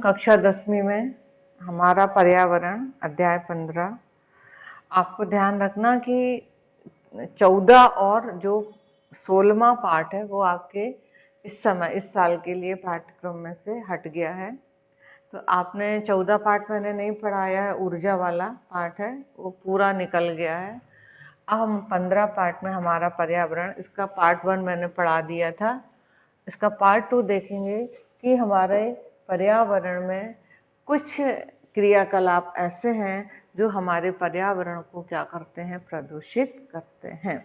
कक्षा 10वीं में हमारा पर्यावरण अध्याय 15। आपको ध्यान रखना कि 14 और जो 16वां पाठ है वो आपके इस साल के लिए पाठ्यक्रम में से हट गया है। तो आपने 14 पाठ मैंने नहीं पढ़ाया है, ऊर्जा वाला पाठ है वो पूरा निकल गया है। अब हम 15 पाठ में हमारा पर्यावरण, इसका पार्ट 1 मैंने पढ़ा दिया था। इसका पार्ट 2 देखेंगे कि हमारे पर्यावरण में कुछ क्रियाकलाप ऐसे हैं जो हमारे पर्यावरण को क्या करते हैं, प्रदूषित करते हैं।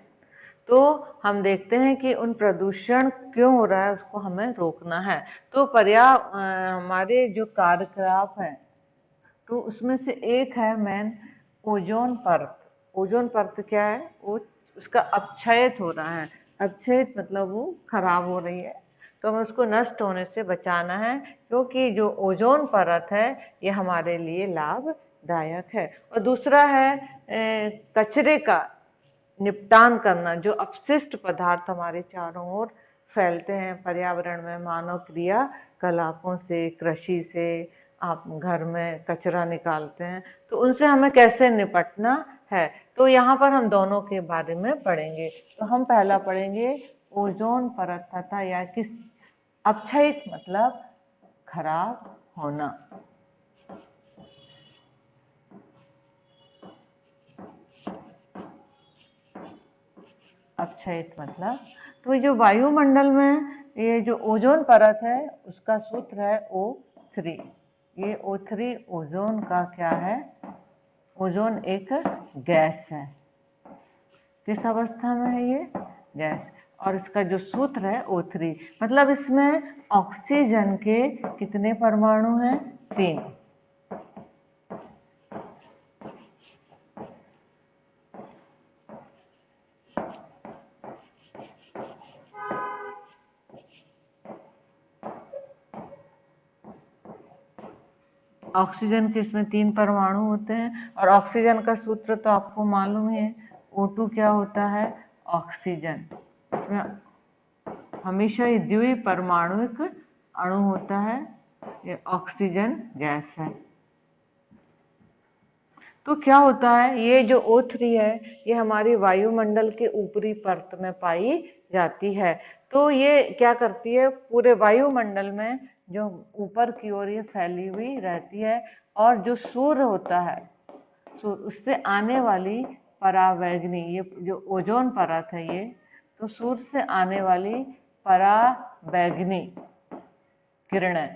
तो हम देखते हैं कि उन प्रदूषण क्यों हो रहा है, उसको हमें रोकना है। तो हमारे जो कार्यकलाप हैं तो उसमें से एक है मेन ओजोन परत। ओजोन परत क्या है, वो उसका अपक्षयित हो रहा है। अपक्षयित मतलब वो खराब हो रही है, तो हमें उसको नष्ट होने से बचाना है, क्योंकि जो ओजोन परत है ये हमारे लिए लाभदायक है। और दूसरा है कचरे का निपटान करना। जो अपशिष्ट पदार्थ हमारे चारों ओर फैलते हैं पर्यावरण में, मानव क्रियाकलापों से, कृषि से, आप घर में कचरा निकालते हैं, तो उनसे हमें कैसे निपटना है। तो यहाँ पर हम दोनों के बारे में पढ़ेंगे। तो हम पहला पढ़ेंगे ओजोन परत तथा या किस अपक्षयित मतलब खराब होना। अपक्षयित मतलब, तो जो वायुमंडल में ये जो ओजोन परत है उसका सूत्र है O3। ये O3 ओजोन का क्या है, ओजोन एक गैस है। किस अवस्था में है ये, गैस। और इसका जो सूत्र है O3, मतलब इसमें ऑक्सीजन के कितने परमाणु हैं, 3। ऑक्सीजन के इसमें 3 परमाणु होते हैं, और ऑक्सीजन का सूत्र तो आपको मालूम है, O2 क्या होता है, ऑक्सीजन। इसमें हमेशा ये द्विपरमाणुक अणु होता है, ये ऑक्सीजन गैस है। तो क्या होता है, ये जो O3 है ये हमारी वायुमंडल के ऊपरी परत में पाई जाती है। तो ये क्या करती है, पूरे वायुमंडल में जो ऊपर की ओर ये फैली हुई रहती है, और जो सूर्य होता है उससे आने वाली परावैंगनी, ये जो ओजोन परत है ये, तो सूर्य से आने वाली परावैंगनी किरणें,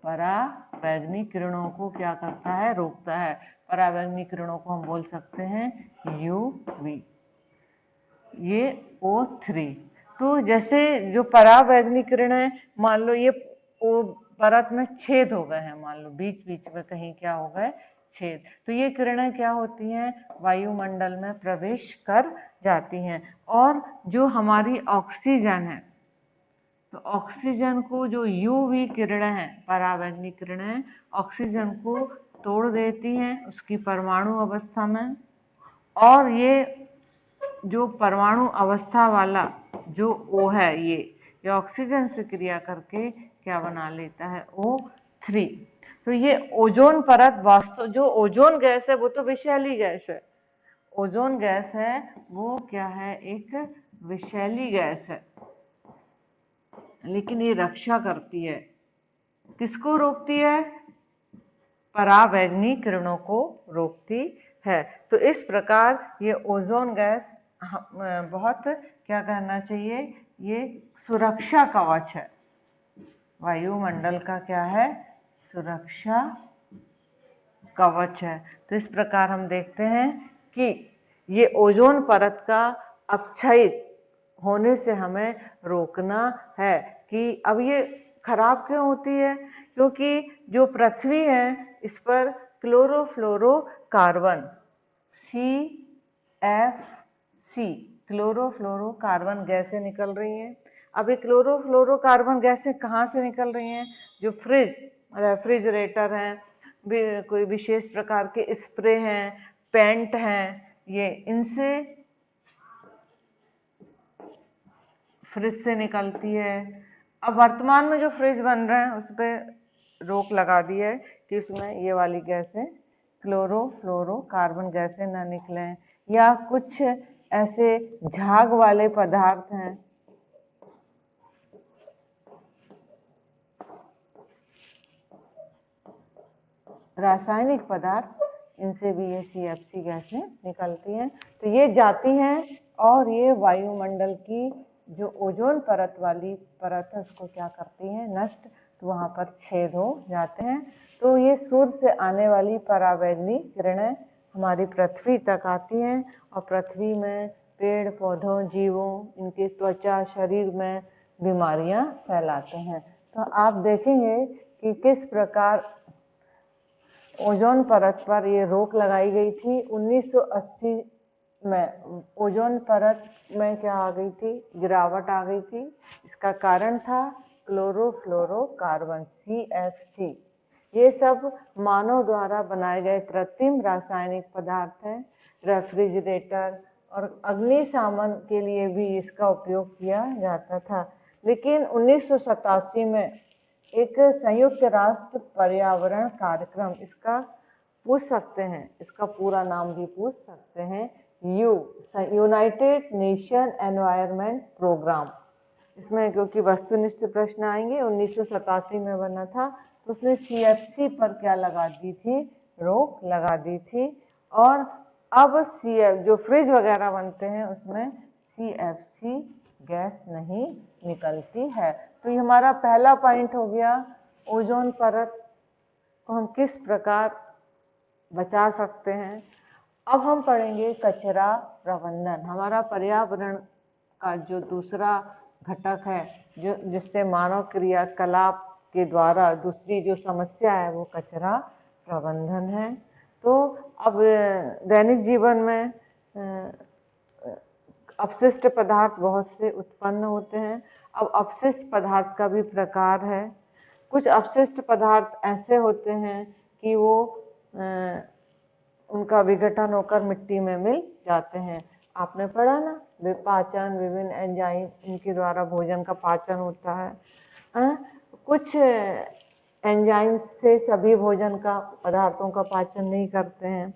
परावैंगनी किरणों को क्या करता है, रोकता है। परावैंगनी किरणों को हम बोल सकते हैं UV। ये O3। तो जैसे जो परावैंगनी किरणें, मान लो ये परत में छेद हो गए हैं, मान लो बीच बीच में कहीं क्या हो गए, छेद, तो ये किरणें क्या होती हैं, वायुमंडल में प्रवेश कर जाती हैं। और जो हमारी ऑक्सीजन है, तो ऑक्सीजन को जो UV किरणें हैं, परावैंगनी किरणें, ऑक्सीजन को तोड़ देती हैं उसकी परमाणु अवस्था में। और ये जो परमाणु अवस्था वाला जो O है ये ऑक्सीजन से क्रिया करके क्या बना लेता है, O3। तो ये ओजोन परत वास्तव, जो ओजोन गैस है वो तो विषैली गैस है। ओजोन गैस है वो क्या है, एक विषैली गैस है, लेकिन ये रक्षा करती है। किसको रोकती है, परावैंगनी किरणों को रोकती है। तो इस प्रकार ये ओजोन गैस बहुत क्या कहना चाहिए, ये सुरक्षा कवच है, वायुमंडल का क्या है, सुरक्षा कवच है। तो इस प्रकार हम देखते हैं कि ये ओजोन परत का अपक्षयित होने से हमें रोकना है। कि अब ये खराब क्यों होती है, क्योंकि जो पृथ्वी है इस पर क्लोरोफ्लोरोकार्बन CFC, क्लोरोफ्लोरोकार्बन गैसें निकल रही हैं। अब ये क्लोरोफ्लोरोकार्बन गैसें कहाँ से निकल रही हैं, जो रेफ्रिजरेटर हैं, कोई विशेष प्रकार के स्प्रे हैं, पेंट हैं, ये इनसे, फ्रिज से निकलती है, अब वर्तमान में जो फ्रिज बन रहे हैं उस पर रोक लगा दी है कि उसमें ये वाली गैसें क्लोरोफ्लोरोकार्बन गैसें ना निकलें, या कुछ ऐसे झाग वाले पदार्थ हैं रासायनिक पदार्थ, इनसे भी ये CFC गैसें निकलती हैं। तो ये जाती हैं और ये वायुमंडल की जो ओजोन परत वाली परत है उसको क्या करती हैं, नष्ट, तो वहाँ पर छेद हो जाते हैं। तो ये सूर्य से आने वाली पराबैंगनी किरणें हमारी पृथ्वी तक आती हैं और पृथ्वी में पेड़ पौधों, जीवों, इनके त्वचा, शरीर में बीमारियां फैलाते हैं। तो आप देखेंगे कि किस प्रकार ओजोन परत पर ये रोक लगाई गई थी। 1980 में ओजोन परत में क्या आ गई थी, गिरावट आ गई थी। इसका कारण था क्लोरोफ्लोरोकार्बन CFC। ये सब मानव द्वारा बनाए गए कृत्रिम रासायनिक पदार्थ हैं। रेफ्रिजरेटर और अग्निशमन के लिए भी इसका उपयोग किया जाता था। लेकिन 1987 में एक संयुक्त राष्ट्र पर्यावरण कार्यक्रम, इसका पूछ सकते हैं, इसका पूरा नाम भी पूछ सकते हैं, यूनाइटेड नेशन एनवायरनमेंट प्रोग्राम। इसमें क्योंकि वस्तुनिष्ठ प्रश्न आएंगे, 1987 में बना था, तो उसने CFC पर क्या लगा दी थी, रोक लगा दी थी। और अब जो फ्रिज वगैरह बनते हैं उसमें CFC गैस नहीं निकलती है। तो ये हमारा पहला पॉइंट हो गया, ओजोन परत को हम किस प्रकार बचा सकते हैं। अब हम पढ़ेंगे कचरा प्रबंधन। हमारा पर्यावरण का जो दूसरा घटक है, जो जिससे मानव क्रियाकलाप के द्वारा दूसरी जो समस्या है वो कचरा प्रबंधन है। तो अब दैनिक जीवन में अपशिष्ट पदार्थ बहुत से उत्पन्न होते हैं। अब अपशिष्ट पदार्थ का भी प्रकार है। कुछ अपशिष्ट पदार्थ ऐसे होते हैं कि वो उनका विघटन होकर मिट्टी में मिल जाते हैं। आपने पढ़ा ना, पाचन, विभिन्न एंजाइम, इनके द्वारा भोजन का पाचन होता है। कुछ एंजाइम्स से सभी भोजन का पदार्थों का पाचन नहीं करते हैं।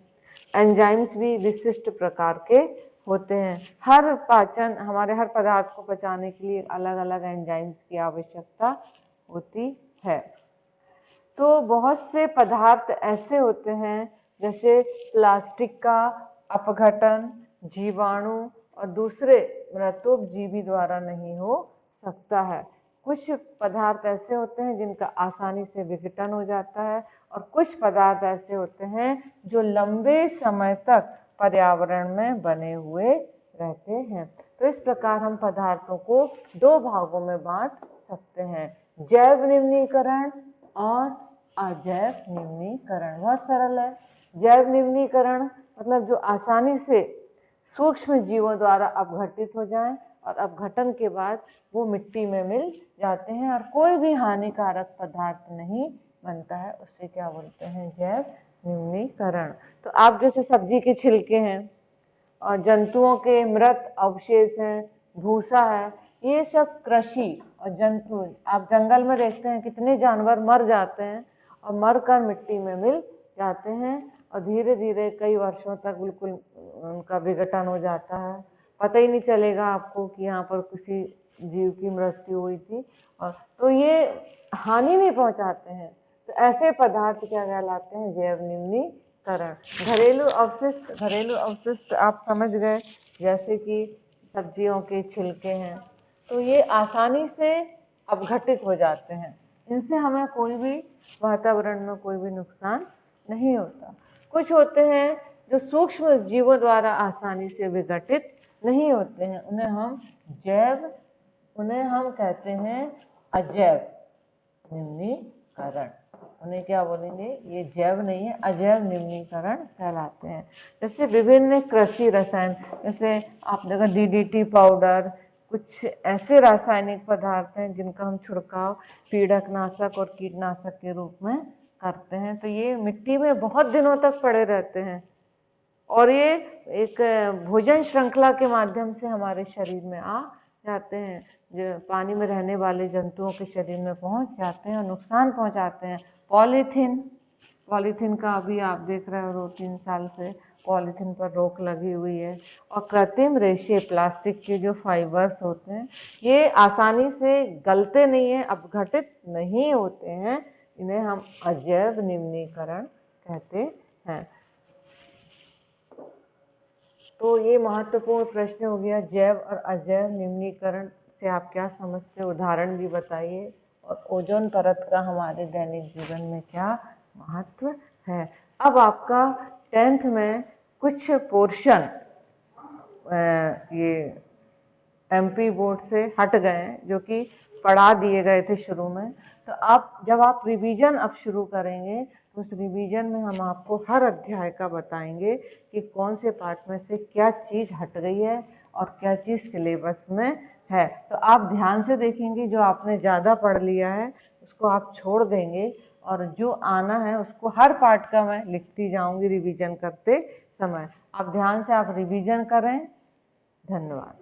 एंजाइम्स भी विशिष्ट प्रकार के होते हैं। हर पाचन, हमारे हर पदार्थ को पचाने के लिए अलग अलग एंजाइम्स की आवश्यकता होती है। तो बहुत से पदार्थ ऐसे होते हैं जैसे प्लास्टिक का अपघटन जीवाणु और दूसरे मृतोपजीवी द्वारा नहीं हो सकता है। कुछ पदार्थ ऐसे होते हैं जिनका आसानी से विघटन हो जाता है और कुछ पदार्थ ऐसे होते हैं जो लंबे समय तक पर्यावरण में बने हुए रहते हैं। तो इस प्रकार हम पदार्थों को दो भागों में बांट सकते हैं, जैव निम्नीकरण और अजैव निम्नीकरण। बहुत सरल है। जैव निम्नीकरण मतलब जो आसानी से सूक्ष्म जीवों द्वारा अपघटित हो जाएं और अपघटन के बाद वो मिट्टी में मिल जाते हैं और कोई भी हानिकारक पदार्थ नहीं बनता है, उससे क्या बोलते हैं, जैव निम्नीकरण। तो आप जैसे सब्जी के छिलके हैं और जंतुओं के मृत अवशेष हैं, भूसा है, ये सब कृषि और जंतु, आप जंगल में देखते हैं कितने जानवर मर जाते हैं और मरकर मिट्टी में मिल जाते हैं और धीरे धीरे कई वर्षों तक बिल्कुल उनका विघटन हो जाता है। पता ही नहीं चलेगा आपको कि यहाँ पर किसी जीव की मृत्यु हुई थी। और तो ये हानि नहीं पहुंचाते हैं। तो ऐसे पदार्थ क्या कहलाते हैं, जैव निम्नीकरण। घरेलू अवशिष्ट आप समझ गए, जैसे कि सब्जियों के छिलके हैं, तो ये आसानी से अपघटित हो जाते हैं, इनसे हमें कोई भी वातावरण में कोई भी नुकसान नहीं होता। कुछ होते हैं जो सूक्ष्म जीवों द्वारा आसानी से विघटित नहीं होते हैं, उन्हें हम कहते हैं अजैव निम्नीकरण। उन्हें क्या बोलेंगे, ये जैव नहीं है, अजैव निम्नीकरण कहलाते हैं। जैसे विभिन्न कृषि रसायन, जैसे आप देखो DDT पाउडर, कुछ ऐसे रासायनिक पदार्थ हैं जिनका हम छिड़काव पीड़कनाशक और कीटनाशक के रूप में करते हैं। तो ये मिट्टी में बहुत दिनों तक पड़े रहते हैं और ये एक भोजन श्रृंखला के माध्यम से हमारे शरीर में आ जाते हैं, जो पानी में रहने वाले जंतुओं के शरीर में पहुंच जाते हैं और नुकसान पहुंचाते हैं। पॉलीथीन का अभी आप देख रहे हो 2-3 साल से पॉलीथीन पर रोक लगी हुई है। और कृत्रिम रेशे, प्लास्टिक के जो फाइबर्स होते हैं, ये आसानी से गलते नहीं हैं, अपघटित नहीं होते हैं, इन्हें हम अजैव निम्नीकरण कहते हैं। तो ये महत्वपूर्ण प्रश्न हो गया, जैव और अजैव निम्नीकरण से आप क्या समझते हो, उदाहरण भी बताइए, और ओजोन परत का हमारे दैनिक जीवन में क्या महत्व है। अब आपका 10th में कुछ पोर्शन ये MP बोर्ड से हट गए हैं, जो कि पढ़ा दिए गए थे शुरू में। तो आप जब आप रिवीजन अब शुरू करेंगे तो उस रिवीजन में हम आपको हर अध्याय का बताएंगे कि कौन से पार्ट में से क्या चीज़ हट गई है और क्या चीज़ सिलेबस में है। तो आप ध्यान से देखेंगे, जो आपने ज़्यादा पढ़ लिया है उसको आप छोड़ देंगे, और जो आना है उसको हर पार्ट का मैं लिखती जाऊंगी रिवीजन करते समय। आप ध्यान से आप रिवीजन करें। धन्यवाद।